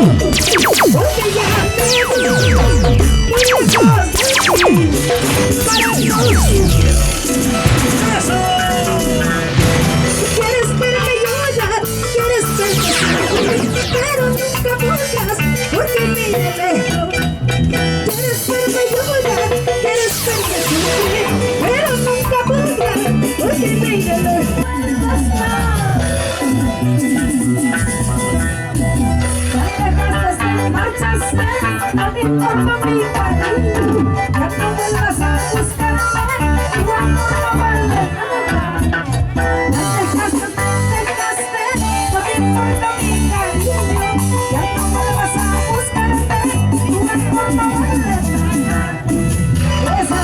porque ya me voy. Lejos de ti, para no sufrir. ¡Eso! Quieres verme llorar, quieres verme sufrir, pero nunca podrás, porque me lejos. Quieres verme llorar, quieres verme sufrir, pero nunca podrás, porque me lejos. No te importa mi cariño, ya no vuelvas a buscarme, igual no vale nada. No te importa mi cariño, ya no vuelvas a buscarme, igual no vale nada. Eso,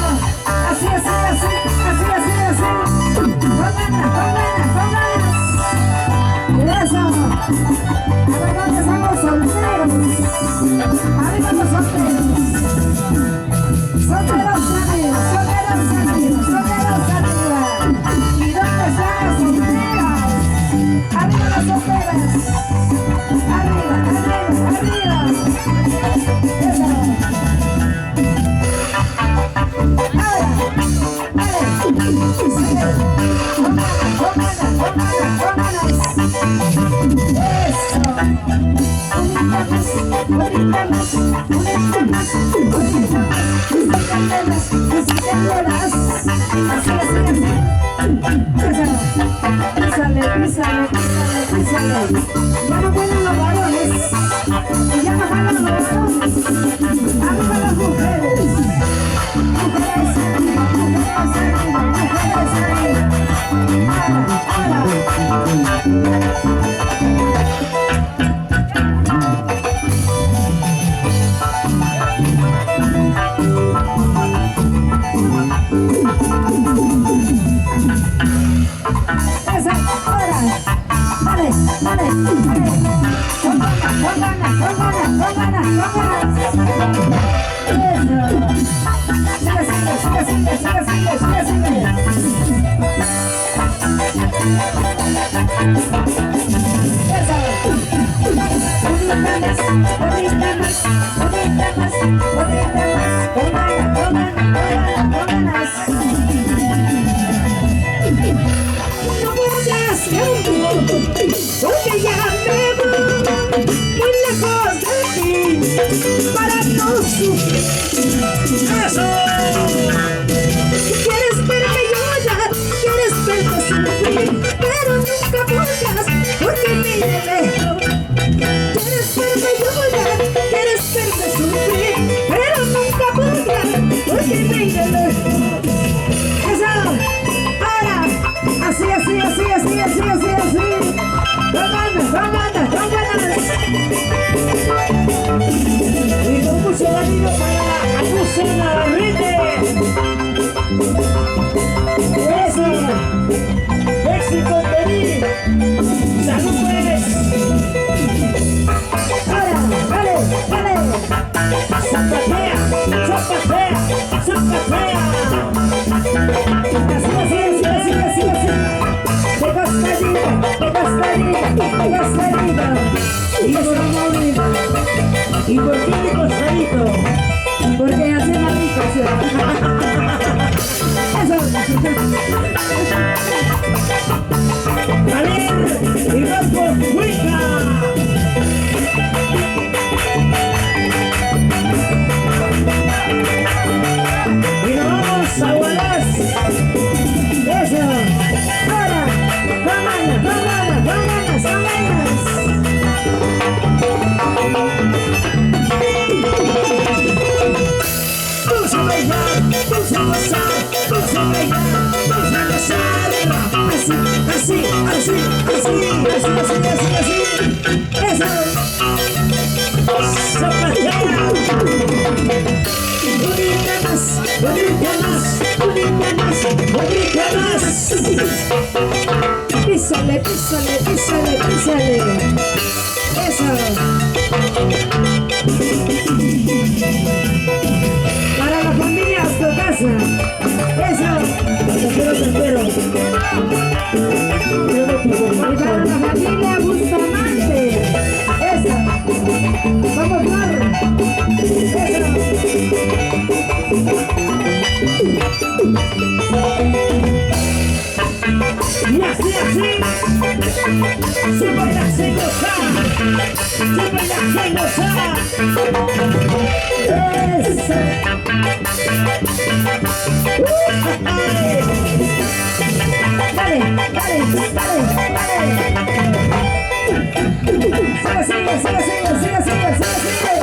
así, con ganas. Eso, a ver dónde somos solteros. Arriba los solteros. Solteros arriba. ¿Y dónde están las solteras? Arriba las solteras. Arriba. Eso. Ahora. Písale. Ya no pueden los varones. Ya no jalan los varones. Arriba las mujeres. Mujeres Dale. Con ganas. Porque ya me voy muy lejos de ti, para no sufrir. ¡Eso! Quieres verme llorar, quieres verme sufrir, pero nunca podrás, porque me lejos. Quieres verme llorar, quieres verme sufrir, pero nunca podrás, porque me lejos. ¡Eso! Ahora, así. Con ganas. Y con mucho ánimo para Azucena Navarrete. Eso. Éxito en venir. Salud pues. Ahora, dale. Sopa fea. De costadita. ¿Y por qué de costadito? Porque hace más rico, ¿sí? Eso. ¡Vale! ¡Y vas por Cuenca! ¡Y nos vamos a Huaraz! ¡Eso! ¡Ahora! ¡Con ganas! Vamos a bailar, vamos a gozar, así. Eso. Zapatea. Písale. Eso. Para la familia Astocasa. Eso. Soltero. Y para la familia Bustamante. Eso. Super la celosa, super la celosa. Eso. Dale, dale, dale, dale. Sigue, sigue, sigue, sigue, sigue, sigue, sigue, sigue.